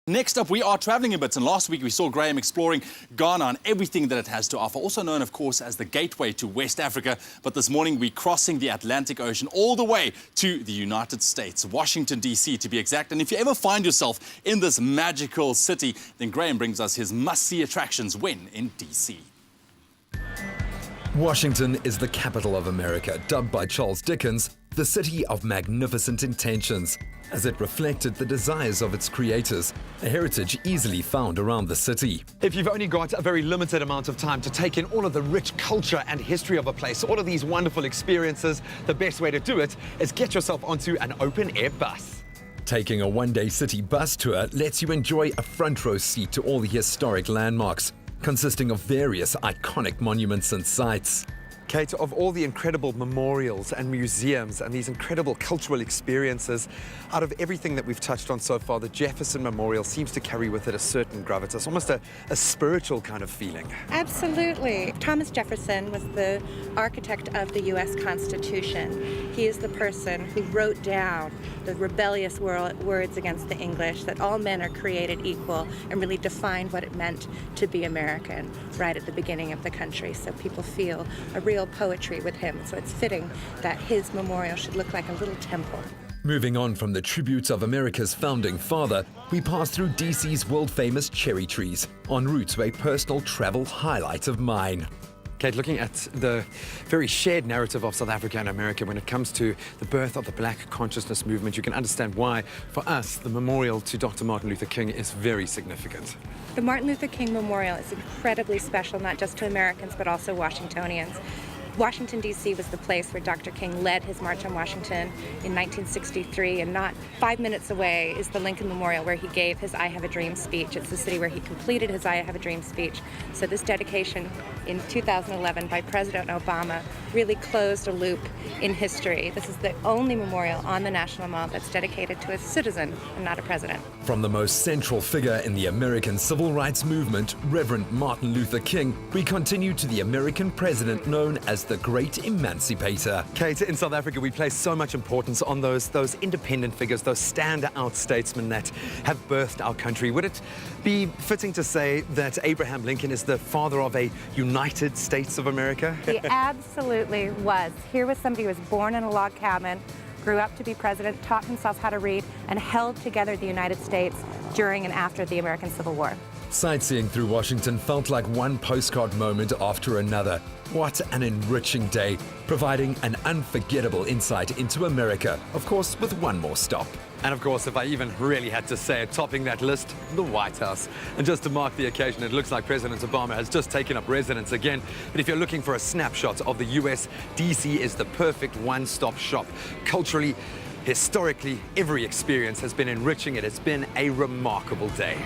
Next up, we are traveling a bit, and last week we saw Graeme exploring Ghana and everything that it has to offer, also known, of course, as the gateway to West Africa. But this morning, we're crossing the Atlantic Ocean all the way to the United States, Washington, D.C. to be exact. And if you ever find yourself in this magical city, then Graeme brings us his must-see attractions when in D.C. Washington is the capital of America, dubbed by Charles Dickens the city of magnificent intentions, as it reflected the desires of its creators, a heritage easily found around the city. If you've only got a very limited amount of time to take in all of the rich culture and history of a place, all of these wonderful experiences, the best way to do it is get yourself onto an open-air bus. Taking a one-day city bus tour lets you enjoy a front-row seat to all the historic landmarks, consisting of various iconic monuments and sites. Kate, of all the incredible memorials and museums and these incredible cultural experiences, out of everything that we've touched on so far, the Jefferson Memorial seems to carry with it a certain gravitas, almost a spiritual kind of feeling. Absolutely. Thomas Jefferson was the architect of the U.S. Constitution. He is the person who wrote down the rebellious words against the English, that all men are created equal, and really defined what it meant to be American right at the beginning of the country. So people feel a real poetry with him, so it's fitting that his memorial should look like a little temple. Moving on from the tributes of America's founding father, we pass through DC's world-famous cherry trees, en route to a personal travel highlight of mine. Kate, looking at the very shared narrative of South Africa and America when it comes to the birth of the Black consciousness movement, you can understand why, for us, the memorial to Dr. Martin Luther King is very significant. The Martin Luther King Memorial is incredibly special, not just to Americans, but also Washingtonians. Washington, D.C. was the place where Dr. King led his March on Washington in 1963, and not 5 minutes away is the Lincoln Memorial, where he gave his I Have a Dream speech. It's the city where he completed his I Have a Dream speech. So this dedication in 2011 by President Obama really closed a loop in history. This is the only memorial on the National Mall that's dedicated to a citizen and not a president. From the most central figure in the American civil rights movement, Reverend Martin Luther King, we continue to the American president known as the Great Emancipator. Kate, in South Africa, we place so much importance on those independent figures, those standout statesmen that have birthed our country. Would it be fitting to say that Abraham Lincoln is the father of a United States of America? He absolutely was. Here was somebody who was born in a log cabin, grew up to be president, taught himself how to read, and held together the United States during and after the American Civil War. Sightseeing through Washington felt like one postcard moment after another. What an enriching day, providing an unforgettable insight into America, of course, with one more stop. And of course, if I even really had to say it, topping that list, the White House. And just to mark the occasion, it looks like President Obama has just taken up residence again. But if you're looking for a snapshot of the US, DC is the perfect one-stop shop. Culturally, historically, every experience has been enriching. It has been a remarkable day.